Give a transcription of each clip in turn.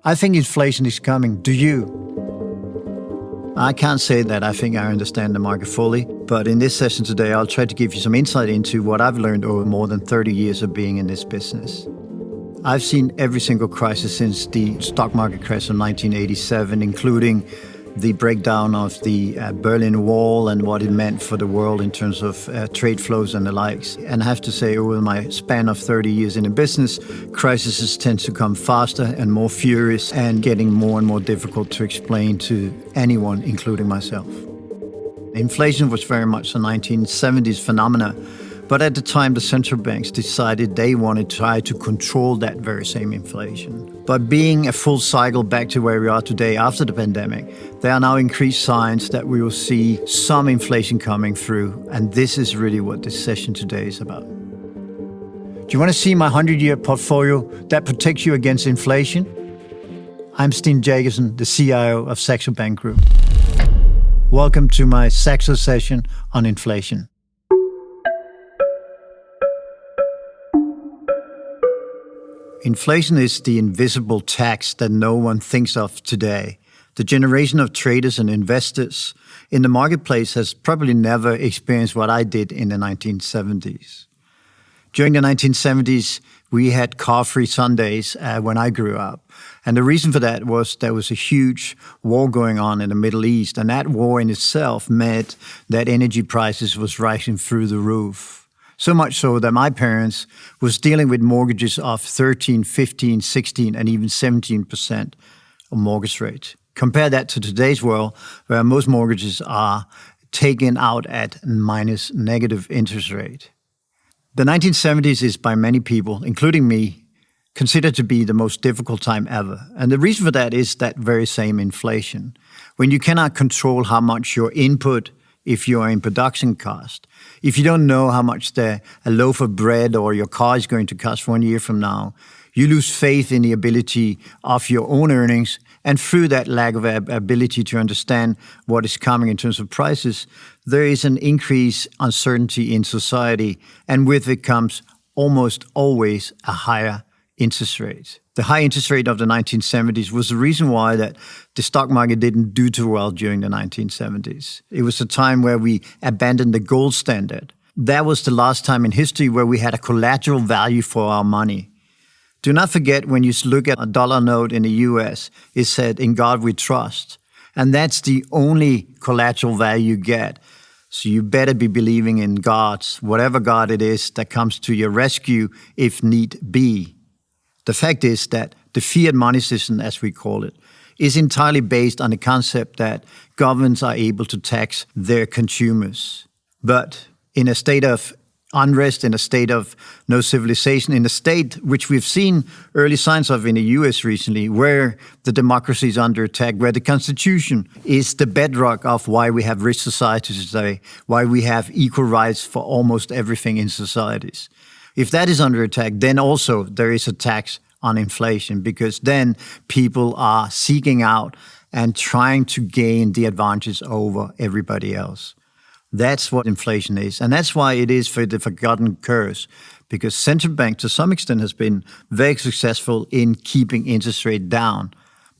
I think inflation is coming. Do you? I can't say that I think I understand the market fully, but in this session today, I'll try to give you some insight into what I've learned over more than 30 years of being in this business. I've seen every single crisis since the stock market crash of 1987, including the breakdown of the Berlin Wall and what it meant for the world in terms of trade flows and the likes. And I have to say, over my span of 30 years in the business, crises tend to come faster and more furious and getting more and more difficult to explain to anyone, including myself. Inflation was very much a 1970s phenomena, but at the time the central banks decided they wanted to try to control that very same inflation. But being a full cycle back to where we are today after the pandemic, there are now increased signs that we will see some inflation coming through, and this is really what this session today is about. Do you want to see my 100-year portfolio that protects you against inflation? I'm Steen Jakobsen, the CIO of Saxo Bank Group. Welcome to my Saxo session on inflation. Inflation is the invisible tax that no one thinks of today. The generation of traders and investors in the marketplace has probably never experienced what I did in the 1970s. During the 1970s, we had car-free Sundays when I grew up. And the reason for that was there was a huge war going on in the Middle East. And that war in itself meant that energy prices was rising through the roof. So much so that my parents was dealing with mortgages of 13, 15, 16, and even 17% of mortgage rate. Compare that to today's world, where most mortgages are taken out at negative interest rate. The 1970s is, by many people, including me, considered to be the most difficult time ever. And the reason for that is that very same inflation. When you cannot control how much your input, if you are in production cost, if you don't know how much a loaf of bread or your car is going to cost 1 year from now, you lose faith in the ability of your own earnings, and through that lack of ability to understand what is coming in terms of prices, there is an increased uncertainty in society, and with it comes almost always a higher interest rate. The high interest rate of the 1970s was the reason why that the stock market didn't do too well during the 1970s. It was a time where we abandoned the gold standard. That was the last time in history where we had a collateral value for our money. Do not forget, when you look at a dollar note in the US, it said, "In God we trust." And that's the only collateral value you get. So you better be believing in God's, whatever God it is that comes to your rescue if need be. The fact is that the fiat money system, as we call it, is entirely based on the concept that governments are able to tax their consumers. But in a state of unrest, in a state of no civilization, in a state which we've seen early signs of in the US recently, where the democracy is under attack, where the Constitution is the bedrock of why we have rich societies today, why we have equal rights for almost everything in societies. If that is under attack, then also there is a tax on inflation, because then people are seeking out and trying to gain the advantage over everybody else. That's what inflation is. And that's why it is the forgotten curse, because central bank to some extent has been very successful in keeping interest rate down.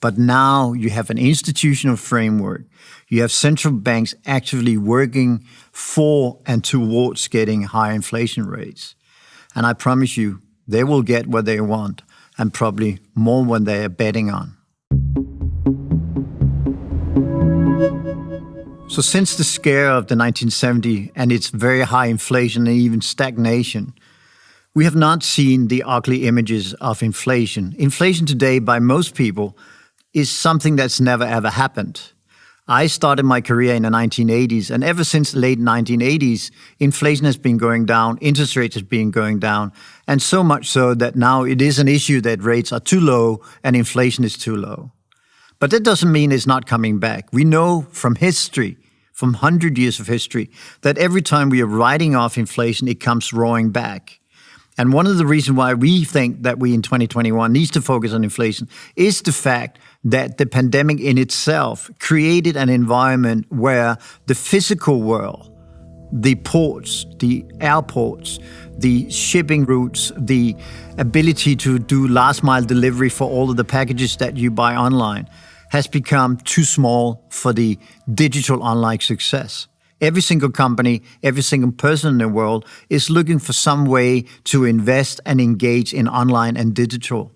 But now you have an institutional framework. You have central banks actively working for and towards getting high inflation rates. And I promise you, they will get what they want, and probably more when they are betting on. So since the scare of the 1970s and its very high inflation and even stagnation, we have not seen the ugly images of inflation. Inflation today, by most people, is something that's never ever happened. I started my career in the 1980s, and ever since the late 1980s, inflation has been going down, interest rates have been going down, and so much so that now it is an issue that rates are too low and inflation is too low. But that doesn't mean it's not coming back. We know from history, from 100 years of history, that every time we are writing off inflation, it comes roaring back. And one of the reasons why we think that we in 2021 needs to focus on inflation is the fact that the pandemic in itself created an environment where the physical world the ports, the airports, the shipping routes, the ability to do last mile delivery for all of the packages that you buy online has become too small for the digital online success. Every single company, every single person in the world is looking for some way to invest and engage in online and digital.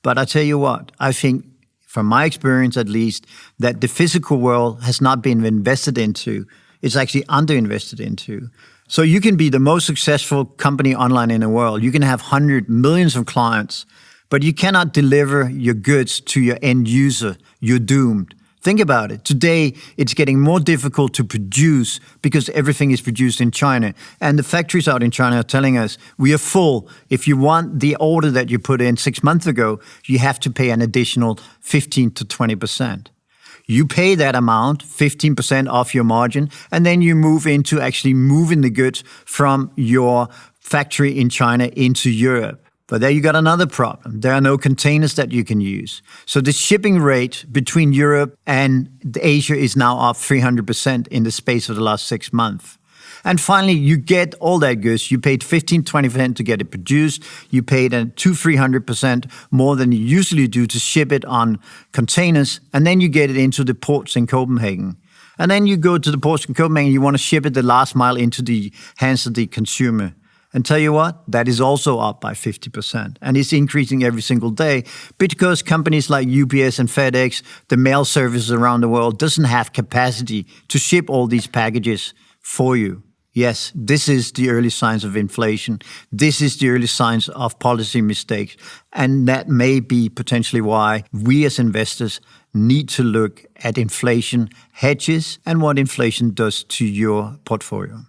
But I tell you what, I think, from my experience at least, that the physical world has not been invested into. It's actually underinvested into. So you can be the most successful company online in the world. You can have hundreds, millions of clients, but you cannot deliver your goods to your end user. You're doomed. Think about it. Today, it's getting more difficult to produce because everything is produced in China. And the factories out in China are telling us, we are full. If you want the order that you put in 6 months ago, you have to pay an additional 15 to 20%. You pay that amount, 15% off your margin, and then you move into actually moving the goods from your factory in China into Europe. But there you got another problem. There are no containers that you can use. So the shipping rate between Europe and Asia is now up 300% in the space of the last 6 months. And finally, you get all that goods. You paid 15-20% to get it produced. You paid 200-300% more than you usually do to ship it on containers. And then you get it into the ports in Copenhagen. And then you go to the ports in Copenhagen, you want to ship it the last mile into the hands of the consumer. And tell you what, that is also up by 50%. And it's increasing every single day because companies like UPS and FedEx, the mail services around the world, doesn't have capacity to ship all these packages for you. Yes, this is the early signs of inflation. This is the early signs of policy mistakes. And that may be potentially why we as investors need to look at inflation hedges and what inflation does to your portfolio.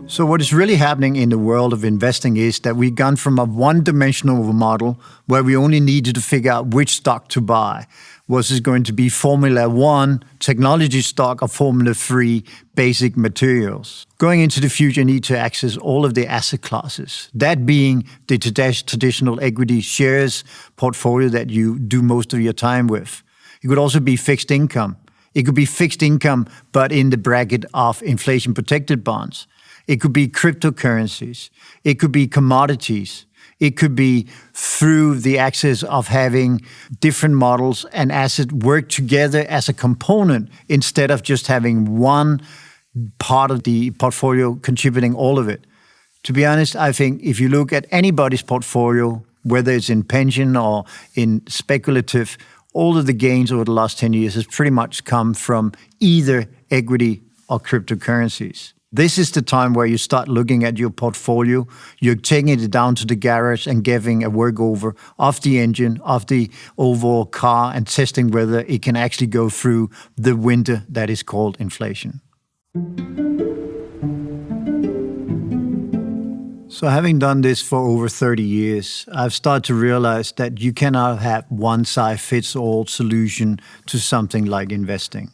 So what is really happening in the world of investing is that we've gone from a one-dimensional model where we only needed to figure out which stock to buy. Was it going to be Formula One, technology stock, or Formula 3, basic materials? Going into the future, you need to access all of the asset classes, that being the traditional equity shares portfolio that you do most of your time with. It could also be fixed income. It could be fixed income, but in the bracket of inflation-protected bonds. It could be cryptocurrencies. It could be commodities. It could be through the access of having different models and assets work together as a component instead of just having one part of the portfolio contributing all of it. To be honest, I think if you look at anybody's portfolio, whether it's in pension or in speculative, all of the gains over the last 10 years has pretty much come from either equity or cryptocurrencies. This is the time where you start looking at your portfolio. You're taking it down to the garage and giving a workover of the engine, of the overall car, and testing whether it can actually go through the winter that is called inflation. So having done this for over 30 years, I've started to realize that you cannot have one-size-fits-all solution to something like investing.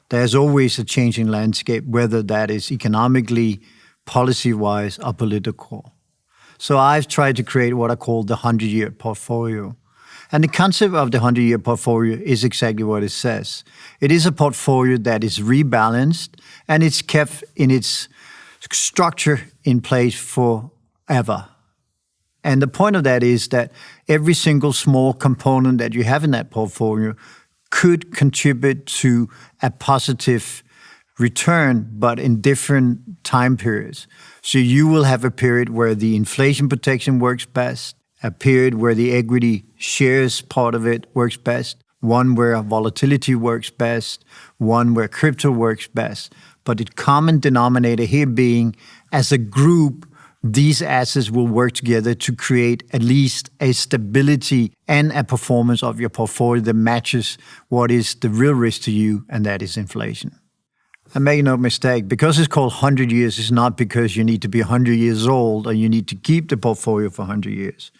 There's always a changing landscape, whether that is economically, policy-wise, or political. So I've tried to create what I call the 100-year portfolio. And the concept of the 100-year portfolio is exactly what it says. It is a portfolio that is rebalanced, and it's kept in its structure in place forever. And the point of that is that every single small component that you have in that portfolio could contribute to a positive return, but in different time periods. So you will have a period where the inflation protection works best, a period where the equity shares part of it works best, one where volatility works best, one where crypto works best. But the common denominator here being, as a group, these assets will work together to create at least a stability and a performance of your portfolio that matches what is the real risk to you, and that is inflation. And make no mistake, because it's called 100 years, it's not because you need to be 100 years old or you need to keep the portfolio for 100 years.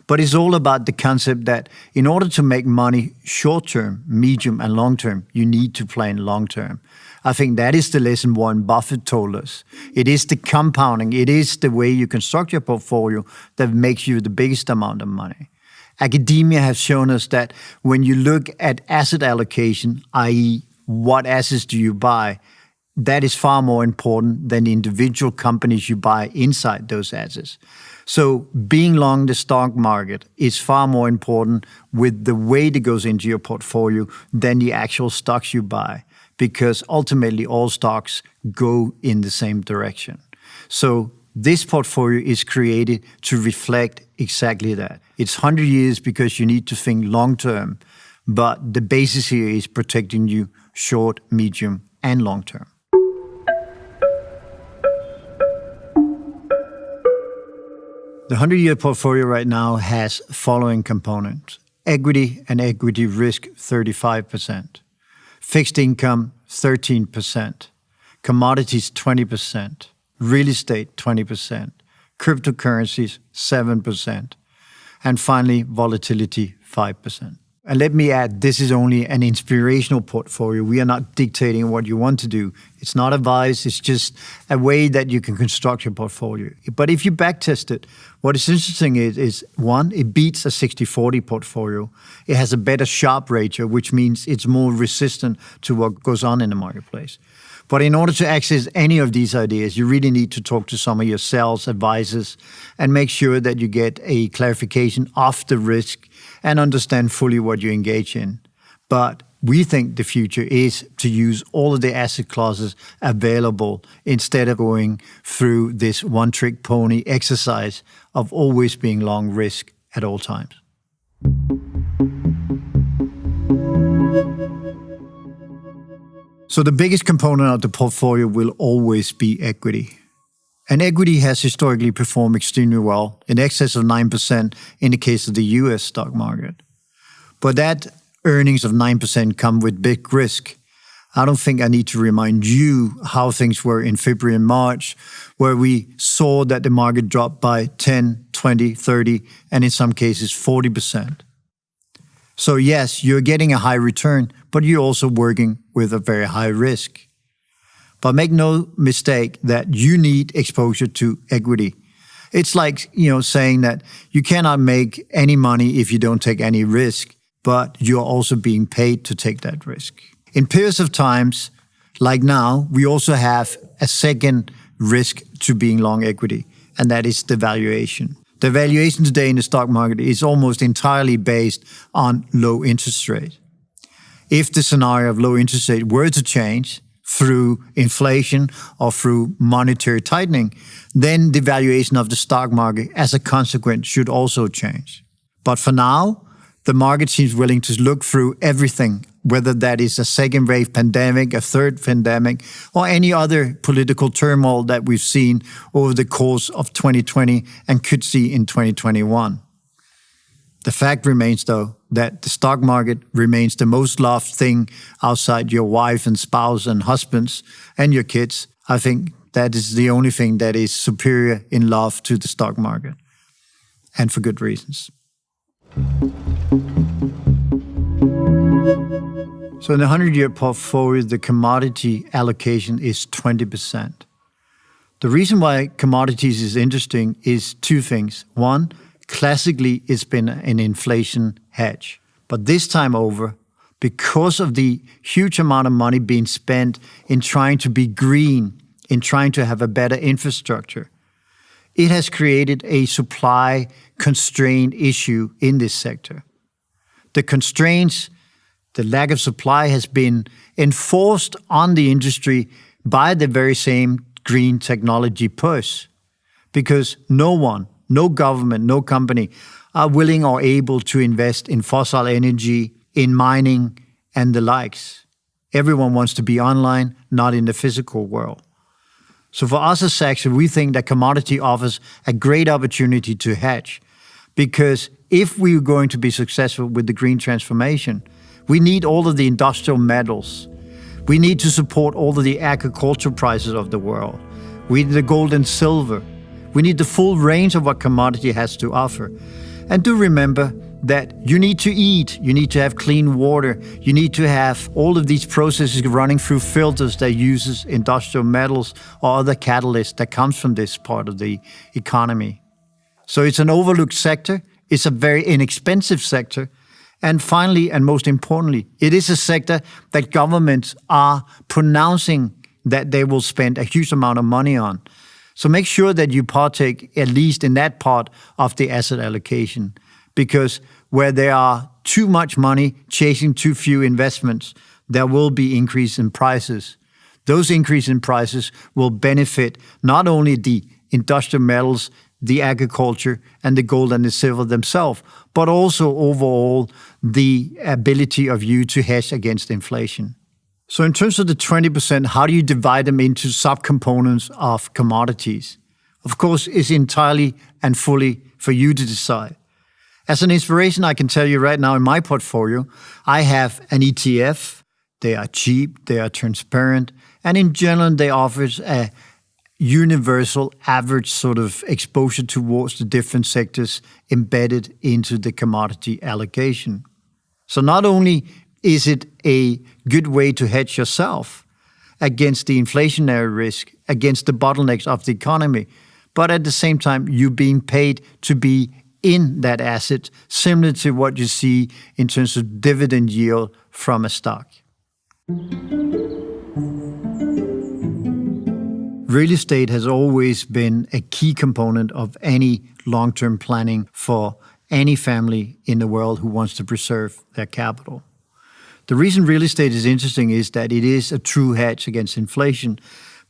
But it's all about the concept that in order to make money short-term, medium, and long-term, you need to plan long-term. I think that is the lesson Warren Buffett told us. It is the compounding, it is the way you construct your portfolio that makes you the biggest amount of money. Academia has shown us that when you look at asset allocation, i.e. what assets do you buy, that is far more important than the individual companies you buy inside those assets. So being long the stock market is far more important with the weight that goes into your portfolio than the actual stocks you buy, because ultimately all stocks go in the same direction. So this portfolio is created to reflect exactly that. It's 100 years because you need to think long term, but the basis here is protecting you short, medium, and long term. The 100-year portfolio right now has following components: equity and equity risk 35%, fixed income 13%, commodities 20%, real estate 20%, cryptocurrencies 7%, and finally volatility 5%. And let me add, this is only an inspirational portfolio. We are not dictating what you want to do. It's not advice, it's just a way that you can construct your portfolio. But if you backtest it, what is interesting is one, it beats a 60-40 portfolio. It has a better Sharpe ratio, which means it's more resistant to what goes on in the marketplace. But in order to access any of these ideas, you really need to talk to some of your sales advisors and make sure that you get a clarification of the risk and understand fully what you engage in. But we think the future is to use all of the asset classes available instead of going through this one-trick pony exercise of always being long risk at all times. So the biggest component of the portfolio will always be equity. And equity has historically performed extremely well, in excess of 9% in the case of the US stock market. But that earnings of 9% come with big risk. I don't think I need to remind you how things were in February and March, where we saw that the market dropped by 10, 20, 30, and in some cases 40%. So yes, you're getting a high return, but you're also working with a very high risk. But make no mistake that you need exposure to equity. It's like, saying that you cannot make any money if you don't take any risk, but you're also being paid to take that risk. In periods of times, like now, we also have a second risk to being long equity, and that is the valuation. The valuation today in the stock market is almost entirely based on low interest rate. If the scenario of low interest rate were to change through inflation or through monetary tightening, then the valuation of the stock market as a consequence should also change. But for now, the market seems willing to look through everything, whether that is a second wave pandemic, a third pandemic, or any other political turmoil that we've seen over the course of 2020 and could see in 2021. The fact remains, though, that the stock market remains the most loved thing outside your wife and spouse and husbands and your kids. I think that is the only thing that is superior in love to the stock market, and for good reasons. So in the 100-year portfolio, the commodity allocation is 20%. The reason why commodities is interesting is two things. One, classically, it's been an inflation hedge. But this time over, because of the huge amount of money being spent in trying to be green, in trying to have a better infrastructure, it has created a supply constraint issue in this sector. The constraints, the lack of supply has been enforced on the industry by the very same green technology push, because no one, no government, no company are willing or able to invest in fossil energy, in mining, and the likes. Everyone wants to be online, not in the physical world. So for us as Saxo, we think that commodity offers a great opportunity to hedge, because if we're going to be successful with the green transformation, we need all of the industrial metals. We need to support all of the agricultural prices of the world. We need the gold and silver. We need the full range of what commodity has to offer. And do remember that you need to eat, you need to have clean water, you need to have all of these processes running through filters that uses industrial metals or other catalysts that comes from this part of the economy. So it's an overlooked sector, it's a very inexpensive sector, And finally, and most importantly, it is a sector that governments are pronouncing that they will spend a huge amount of money on. So make sure that you partake at least in that part of the asset allocation, because where there are too much money chasing too few investments, there will be increase in prices. Those increase in prices will benefit not only the industrial metals, the agriculture, and the gold and the silver themselves, but also overall the ability of you to hedge against inflation. So in terms of the 20%, how do you divide them into subcomponents of commodities? Of course, it's entirely and fully for you to decide. As an inspiration, I can tell you right now in my portfolio, I have an ETF. They are cheap, they are transparent, and in general, they offer a universal average sort of exposure towards the different sectors embedded into the commodity allocation. So not only is it a good way to hedge yourself against the inflationary risk, against the bottlenecks of the economy, but at the same time, you're being paid to be in that asset, similar to what you see in terms of dividend yield from a stock. Real estate has always been a key component of any long-term planning for any family in the world who wants to preserve their capital. The reason real estate is interesting is that it is a true hedge against inflation,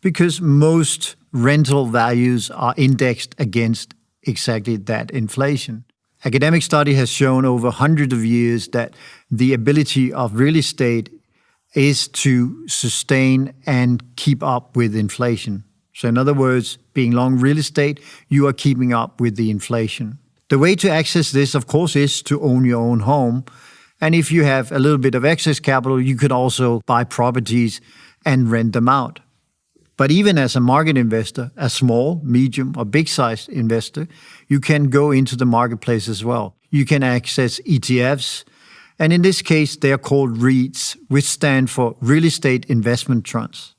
because most rental values are indexed against exactly that inflation. Academic study has shown over hundreds of years that the ability of real estate is to sustain and keep up with inflation. So in other words, being long real estate, you are keeping up with the inflation. The way to access this, of course, is to own your own home. And if you have a little bit of excess capital, you could also buy properties and rent them out. But even as a market investor, a small, medium, or big-sized investor, you can go into the marketplace as well. You can access ETFs, and in this case, they are called REITs, which stand for Real Estate Investment Trusts.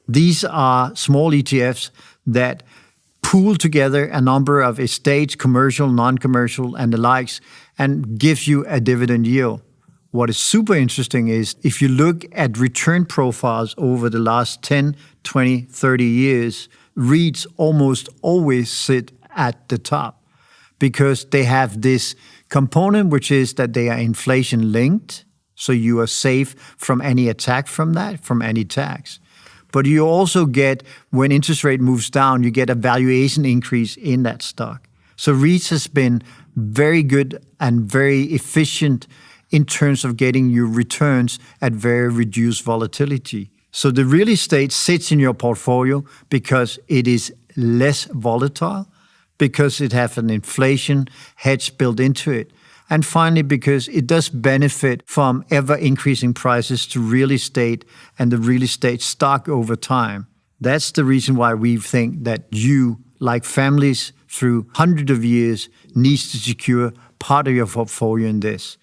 These are small ETFs that pool together a number of estates, commercial, non-commercial, and the likes, and gives you a dividend yield. What is super interesting is if you look at return profiles over the last 10, 20, 30 years, REITs almost always sit at the top because they have this component, which is that they are inflation linked. So you are safe from any attack from that, from any tax. But you also get, when interest rate moves down, you get a valuation increase in that stock. So REITs has been very good and very efficient in terms of getting you returns at very reduced volatility. So the real estate sits in your portfolio because it is less volatile, because it has an inflation hedge built into it. And finally, because it does benefit from ever-increasing prices to real estate and the real estate stock over time. That's the reason why we think that you, like families through hundreds of years, needs to secure part of your portfolio in this.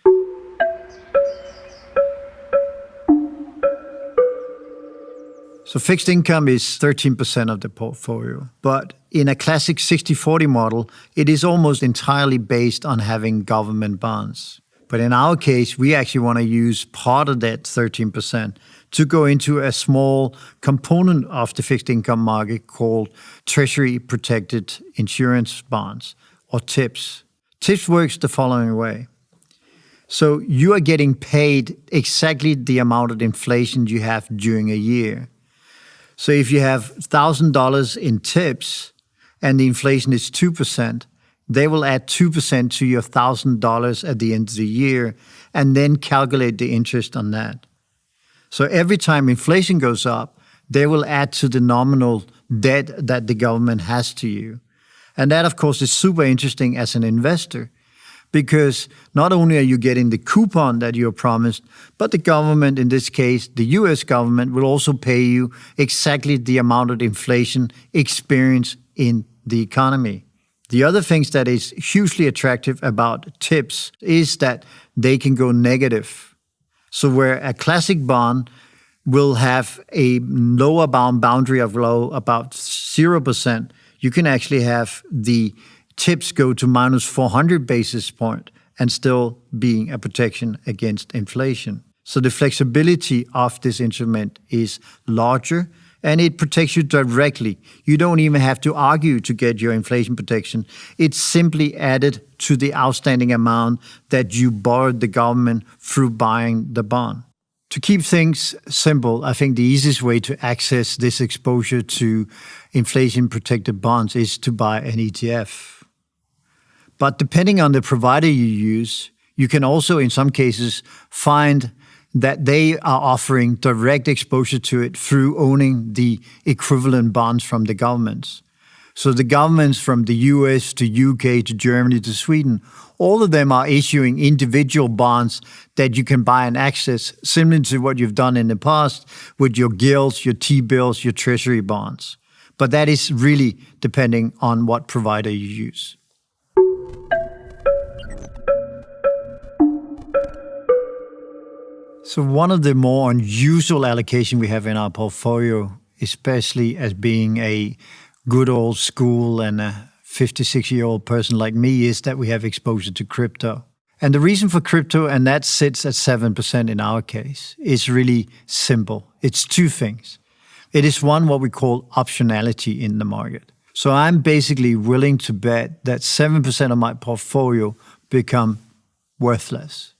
So fixed income is 13% of the portfolio. But in a classic 60-40 model, it is almost entirely based on having government bonds. But in our case, we actually want to use part of that 13% to go into a small component of the fixed income market called Treasury Protected Insurance Bonds, or TIPS. TIPS works the following way. So you are getting paid exactly the amount of inflation you have during a year. So if you have $1,000 in tips and the inflation is 2%, they will add 2% to your $1,000 at the end of the year and then calculate the interest on that. So every time inflation goes up, they will add to the nominal debt that the government has to you. And that, of course, is super interesting as an investor, because not only are you getting the coupon that you're promised, but the government, in this case, the US government, will also pay you exactly the amount of inflation experienced in the economy. The other things that is hugely attractive about TIPS is that they can go negative. So where a classic bond will have a lower boundary of low about 0%, you can actually have the TIPS go to minus 400 basis point, and still being a protection against inflation. So the flexibility of this instrument is larger, and it protects you directly. You don't even have to argue to get your inflation protection. It's simply added to the outstanding amount that you borrowed the government through buying the bond. To keep things simple, I think the easiest way to access this exposure to inflation-protected bonds is to buy an ETF. But depending on the provider you use, you can also, in some cases, find that they are offering direct exposure to it through owning the equivalent bonds from the governments. So the governments from the US to UK to Germany to Sweden, all of them are issuing individual bonds that you can buy and access, similar to what you've done in the past with your gilts, your T-bills, your treasury bonds. But that is really depending on what provider you use. So one of the more unusual allocation we have in our portfolio, especially as being a good old school and a 56-year-old person like me, is that we have exposure to crypto. And the reason for crypto, and that sits at 7% in our case, is really simple. It's two things. It is one, what we call optionality in the market. So I'm basically willing to bet that 7% of my portfolio become worthless.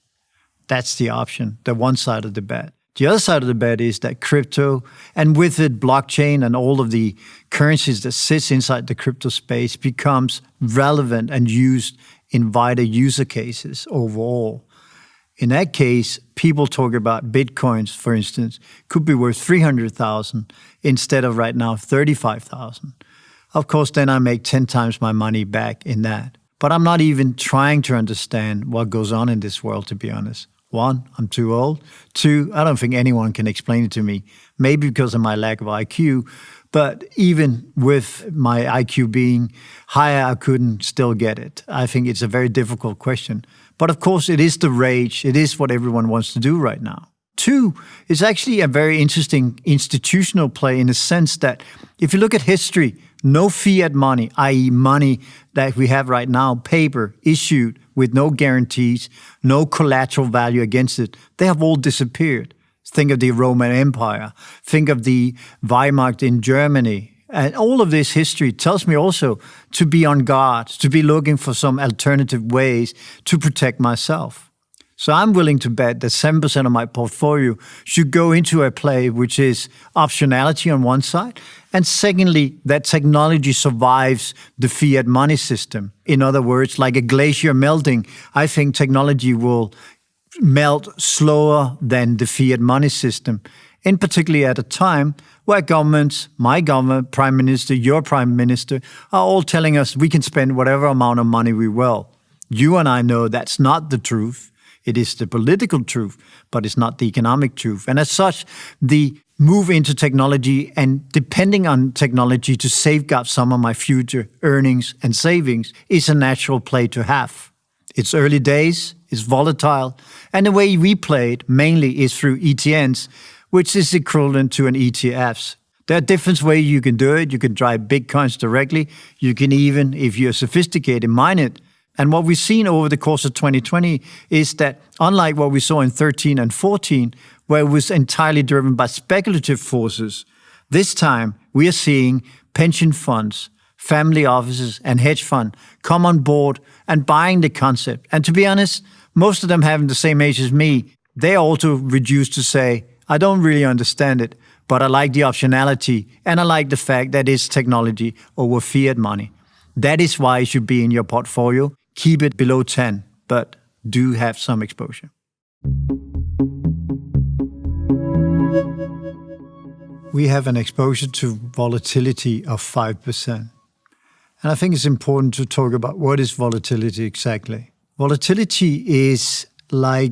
That's the option, the one side of the bet. The other side of the bet is that crypto, and with it blockchain and all of the currencies that sits inside the crypto space, becomes relevant and used in wider user cases overall. In that case, people talk about Bitcoins, for instance, could be worth 300,000 instead of right now 35,000. Of course, then I make 10 times my money back in that. But I'm not even trying to understand what goes on in this world, to be honest. One, I'm too old. Two, I don't think anyone can explain it to me. Maybe because of my lack of IQ. But even with my IQ being higher, I couldn't still get it. I think it's a very difficult question. But of course, it is the rage. It is what everyone wants to do right now. Two, it's actually a very interesting institutional play in the sense that if you look at history, no fiat money, i.e. money that we have right now, paper, issued with no guarantees, no collateral value against it, they have all disappeared. Think of the Roman Empire. Think of the Weimar in Germany. And all of this history tells me also to be on guard, to be looking for some alternative ways to protect myself. So I'm willing to bet that 7% of my portfolio should go into a play which is optionality on one side, and secondly, that technology survives the fiat money system. In other words, like a glacier melting, I think technology will melt slower than the fiat money system, and particularly at a time where governments, my government, Prime Minister, your Prime Minister, are all telling us we can spend whatever amount of money we will. You and I know that's not the truth. It is the political truth, but it's not the economic truth. And as such, the move into technology and depending on technology to safeguard some of my future earnings and savings is a natural play to have. It's early days, it's volatile, and the way we play it mainly is through ETNs, which is equivalent to an ETFs. There are different ways you can do it. You can drive Bitcoins directly. You can even, if you're sophisticated, mine it. And what we've seen over the course of 2020 is that unlike what we saw in 13 and 14, where it was entirely driven by speculative forces, this time we are seeing pension funds, family offices, and hedge funds come on board and buying the concept. And to be honest, most of them having the same age as me, they're also reduced to say, I don't really understand it, but I like the optionality and I like the fact that it's technology over fiat money. That is why it should be in your portfolio. Keep it below 10, but do have some exposure. We have an exposure to volatility of 5%. And I think it's important to talk about what is volatility exactly. Volatility is like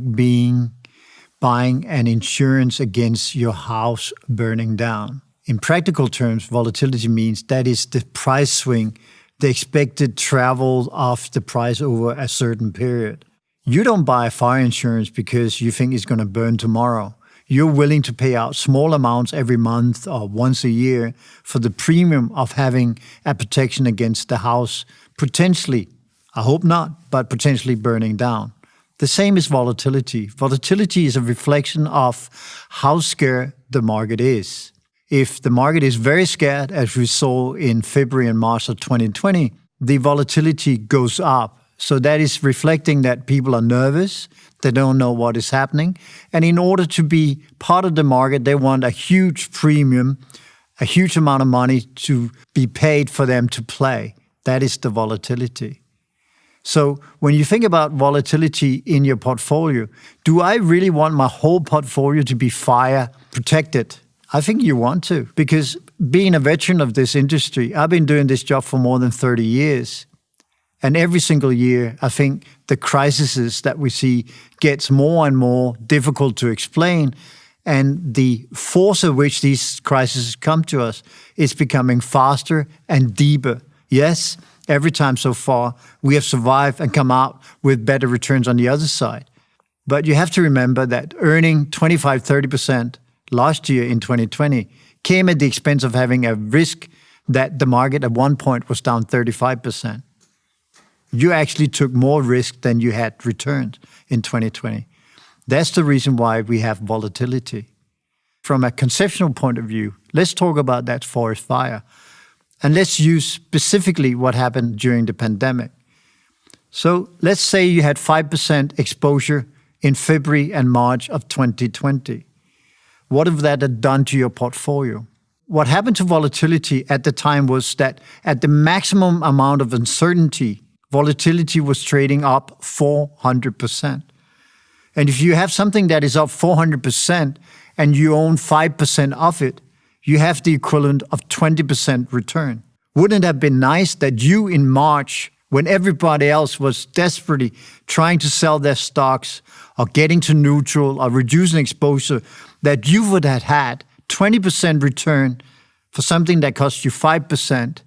buying an insurance against your house burning down. In practical terms, volatility means that is the price swing, the expected travel of the price over a certain period. You don't buy fire insurance because you think it's going to burn tomorrow. You're willing to pay out small amounts every month or once a year for the premium of having a protection against the house potentially, I hope not, but potentially burning down. The same is volatility. Volatility is a reflection of how scared the market is. If the market is very scared, as we saw in February and March of 2020, the volatility goes up. So that is reflecting that people are nervous, they don't know what is happening, and in order to be part of the market, they want a huge premium, a huge amount of money to be paid for them to play. That is the volatility. So when you think about volatility in your portfolio, do I really want my whole portfolio to be fire protected? I think you want to, because being a veteran of this industry, I've been doing this job for more than 30 years. And every single year, I think the crises that we see gets more and more difficult to explain. And the force at which these crises come to us is becoming faster and deeper. Yes, every time so far, we have survived and come out with better returns on the other side. But you have to remember that earning 25-30% last year in 2020 came at the expense of having a risk that the market at one point was down 35%. You actually took more risk than you had returns in 2020. That's the reason why we have volatility. From a conceptual point of view, let's talk about that forest fire. And let's use specifically what happened during the pandemic. So let's say you had 5% exposure in February and March of 2020. What if that had done to your portfolio? What happened to volatility at the time was that at the maximum amount of uncertainty, volatility was trading up 400%. And if you have something that is up 400% and you own 5% of it, you have the equivalent of 20% return. Wouldn't it have been nice that you in March, when everybody else was desperately trying to sell their stocks or getting to neutral or reducing exposure, that you would have had 20% return for something that cost you 5%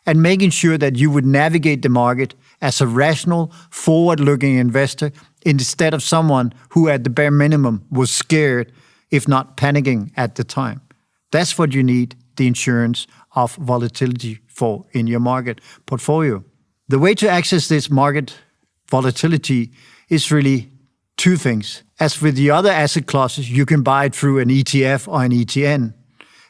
and making sure that you would navigate the market as a rational, forward-looking investor instead of someone who at the bare minimum was scared, if not panicking at the time. That's what you need the insurance of volatility for in your market portfolio. The way to access this market volatility is really two things. As with the other asset classes, you can buy it through an ETF or an ETN.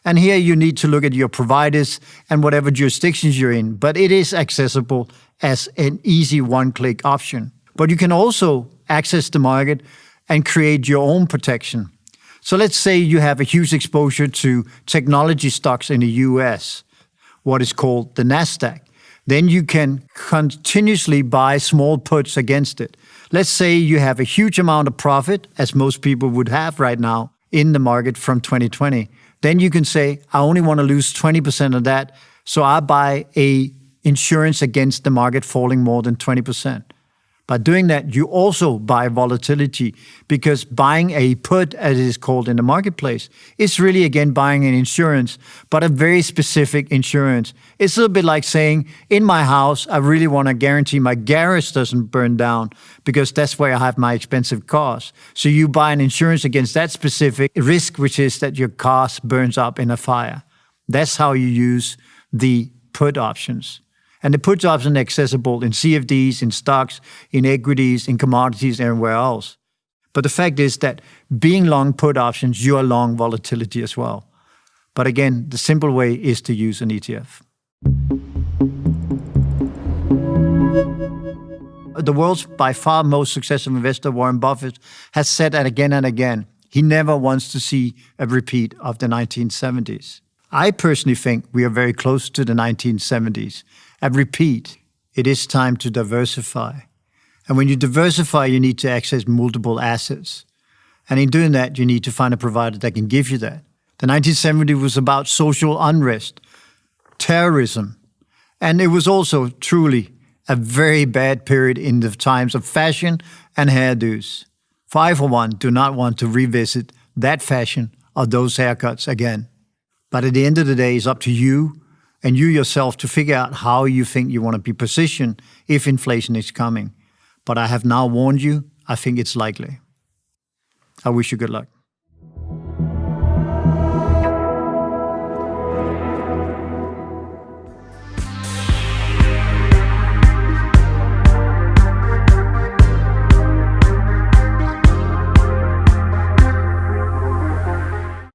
And here you need to look at your providers and whatever jurisdictions you're in, but it is accessible as an easy one-click option. But you can also access the market and create your own protection. So let's say you have a huge exposure to technology stocks in the US, what is called the NASDAQ. Then you can continuously buy small puts against it. Let's say you have a huge amount of profit, as most people would have right now in the market from 2020. Then you can say, I only want to lose 20% of that, so I buy a insurance against the market falling more than 20%. By doing that, you also buy volatility, because buying a put, as it is called in the marketplace, is really, again, buying an insurance, but a very specific insurance. It's a little bit like saying, in my house, I really want to guarantee my garage doesn't burn down, because that's where I have my expensive cars. So you buy an insurance against that specific risk, which is that your car burns up in a fire. That's how you use the put options. And the put options are accessible in CFDs, in stocks, in equities, in commodities, everywhere else. But the fact is that being long put options, you are long volatility as well. But again, the simple way is to use an ETF. The world's by far most successful investor, Warren Buffett, has said that again and again. He never wants to see a repeat of the 1970s. I personally think we are very close to the 1970s. And repeat, it is time to diversify. And when you diversify, you need to access multiple assets. And in doing that, you need to find a provider that can give you that. The 1970s was about social unrest, terrorism, and it was also truly a very bad period in the times of fashion and hairdos. I, for one, do not want to revisit that fashion or those haircuts again. But at the end of the day, it's up to you and you yourself to figure out how you think you want to be positioned if inflation is coming. But I have now warned you, I think it's likely. I wish you good luck.